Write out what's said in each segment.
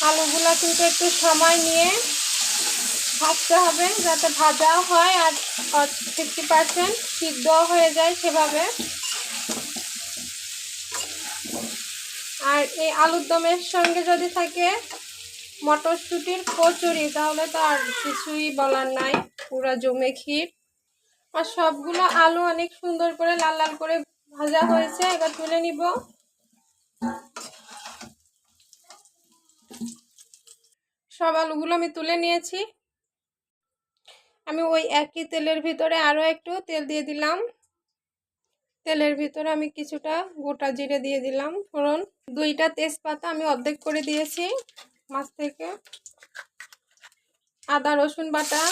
আলুগুলো কিন্তু একটু সময় নিয়ে ভাজতে হবে যাতে ভাজাও হয় আর 50% সিদ্ধ হয়ে যায় সেভাবে। আর এই আলুর দমের সঙ্গে যদি থাকে মটরশুঁটির কচুরি তাহলে তো আর কিছুই বলার নাই, পুরা জমে ক্ষীর। আর সবগুলো আলু অনেক সুন্দর করে লাল লাল করে ভাজা হয়েছে, এবার তুলে নিব। সব আলুগুলো আমি তুলে নিয়েছি। আমি ওই একই তেলের ভিতরে আরও একটু তেল দিয়ে দিলাম। তেলের ভিতরে আমি কিছুটা গোটা জিরে দিয়ে দিলাম ফোড়ন, 2টা তেজপাতা আমি অর্ধেক করে দিয়েছি মাছ থেকে, আদা রসুন বাটা,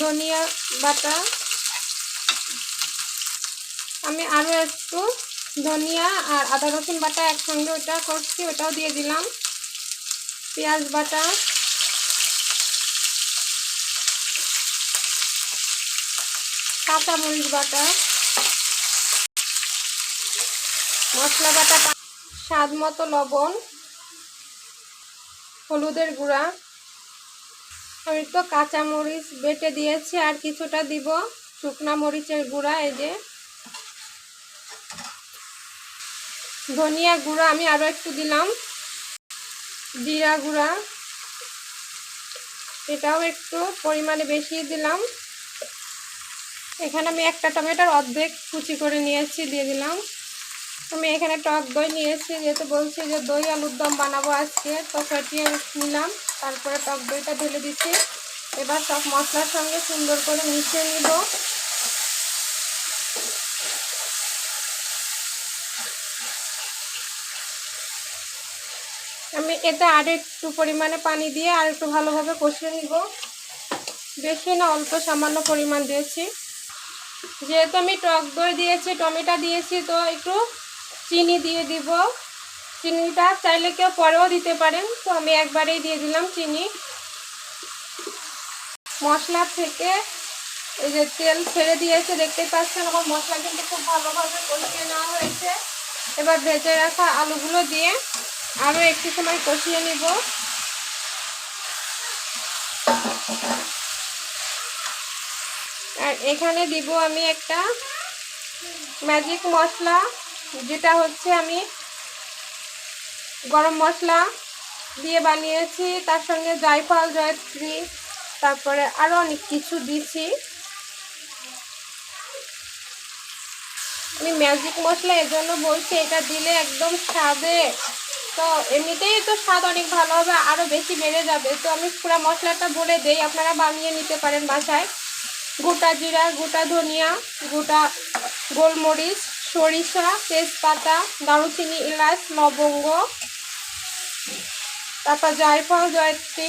ধনিয়া বাটা, আমি আরও একটু ধনিয়া আর আদা রসুন বাটা একসঙ্গে ওটা করছি, ওটাও দিয়ে দিলাম। পেঁয়াজ বাটা, কাঁচামরিচ বাটা, মশলা বাটা, স্বাদ মতো লবণ, হলুদের গুঁড়া। আমি তো কাঁচামরিচ বেটে দিয়েছি আর কিছুটা দিব শুকনা মরিচের গুঁড়া। এই যে ধনিয়া গুঁড়া আমি আরও একটু দিলাম, জিরা গুঁড়া এটাও একটু পরিমাণে বেশি দিলাম। এখানে আমি একটা টমেটোর অর্ধেক কুচি করে নিয়েছি, দিয়ে দিলাম। আমি এখানে টক দই নিয়েছি, যেহেতু বলছি যে দই আলুর দম বানাবো আজকে, তো ফেটিয়ে নিলাম, তারপরে টক দইটা ঢেলে দিচ্ছি। এবার সব মশলার সঙ্গে সুন্দর করে মিশিয়ে নিব। আমি এটা আর একটু পরিমাণে পানি দিয়ে আর একটু ভালোভাবে কষিয়ে নিব। বেশি না, অল্প সামান্য পরিমাণ দিয়েছি। যেহেতু আমি টক দই দিয়েছি, টমেটো দিয়েছি, তো একটু চিনি দিয়ে দিব। চিনিটা চাইলে কেউ পরেও দিতে পারেন, তো আমি একবারেই দিয়ে দিলাম চিনি। মশলা থেকে এই যে তেল ছেড়ে দিয়েছে, দেখতেই পাচ্ছেন আমার মশলা কিন্তু খুব ভালোভাবে কষিয়ে নেওয়া হয়েছে। এবার ভেজে রাখা আলুগুলো দিয়ে আরও একটু সময় কষিয়ে নিব। আর এখানে দিব আমি একটা ম্যাজিক মশলা, যেটা হচ্ছে আমি গরম মশলা দিয়ে বানিয়েছি, তার সঙ্গে জায়ফল জয়ত্রী তারপরে আরও অনেক কিছু দিছি। আমি ম্যাজিক মশলা এজন্য বলছি, এটা দিলে একদম স্বাদে, তো এমনিতেই তো স্বাদ অনেক ভালো হবে, আরও বেশি বেড়ে যাবে। তো আমি পুরো মশলাটা বলে দেই, আপনারা বানিয়ে নিতে পারেন বাসায়। গোটা জিরা, গোটা ধনিয়া, গোটা গোলমরিচ, সরিষা, তেজপাতা, দারুচিনি, এলাচ, লবঙ্গ, তারপর জায়ফল জয়ত্রী,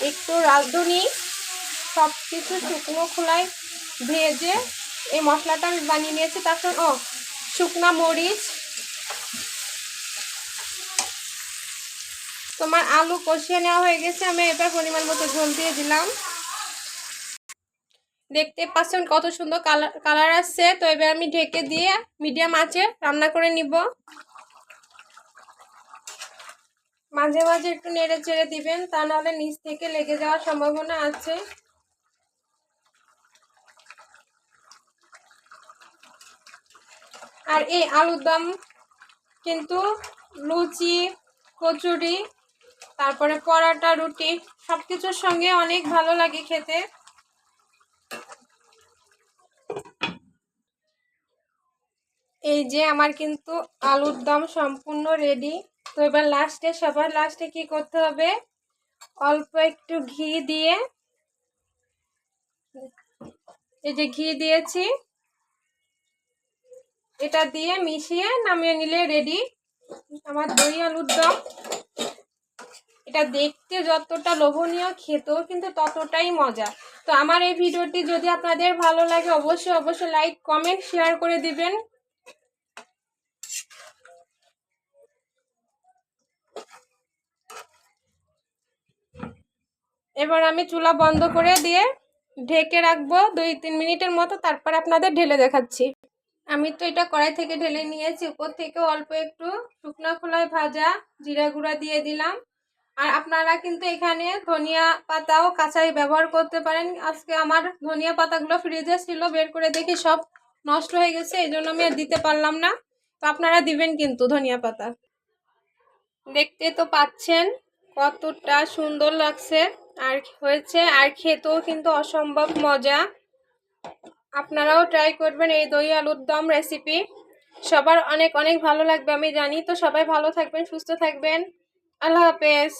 একটু রাঁধুনি, সব কিছু শুকনো খোলায় ভেজে এই মশলাটা আমি বানিয়ে নিয়েছি। তার সঙ্গে শুকনা মরিচ। তোমার আলু কষিয়ে নেওয়া হয়ে গেছে, আমি এবার পরিমাণ মতো ঝোল দিয়ে দিলাম। দেখতে পাচ্ছেন কত সুন্দর কালার আসছে। তো এবার আমি ঢেকে দিয়ে মিডিয়াম আঁচে রান্না করে নিব। মাঝে মাঝে একটু নেড়ে চেড়ে দিবেন, তা নাহলে নিচ থেকে লেগে যাওয়ার সম্ভাবনা আছে। আর এই আলুর দম কিন্তু লুচি, কচুরি, তারপরে পরোটা, রুটি সব কিছুর সঙ্গে অনেক ভালো লাগে খেতে। এই যে আমার কিন্তু আলুর দম সম্পূর্ণ রেডি। তো এবার লাস্টে, সবার লাস্টে কি করতে হবে, অল্প একটু ঘি দিয়ে, এই যে ঘি দিয়েছি, এটা দিয়ে মিশিয়ে নামিয়ে নিলে রেডি আমার দই আলুর দম। এটা দেখতে যতটা লোভনীয়, খেতেও কিন্তু ততটাই মজা। তো আমার এই ভিডিওটি যদি আপনাদের ভালো লাগে অবশ্যই লাইক, কমেন্ট, শেয়ার করে দিবেন। এবার আমি চুলা বন্ধ করে দিয়ে ঢেকে রাখবো 2-3 মিনিটের মতো, তারপর আপনাদের ঢেলে দেখাচ্ছি। আমি তো এটা কড়াই থেকে ঢেলে নিয়েছি, উপর থেকে অল্প একটু শুকনো খোলায় ভাজা জিরা গুঁড়া দিয়ে দিলাম। আর আপনারা কিন্তু এখানে ধনিয়া পাতাও কাঁচাই ব্যবহার করতে পারেন। আজকে আমার ধনিয়া পাতাগুলো ফ্রিজে ছিল, বের করে দেখি সব নষ্ট হয়ে গেছে, এই জন্য আমি আর দিতে পারলাম না। তো আপনারা দিবেন কিন্তু ধনিয়া পাতা। দেখতে তো পাচ্ছেন কতটা সুন্দর লাগছে আর হয়েছে, আর খেতেও কিন্তু অসম্ভব মজা। আপনারাও ট্রাই করবেন এই দই আলুর দম রেসিপি। সবার অনেক অনেক ভালো লাগবে আমি জানি। তো সবাই ভালো থাকবেন, সুস্থ থাকবেন। আল্লাহ হাফেজ।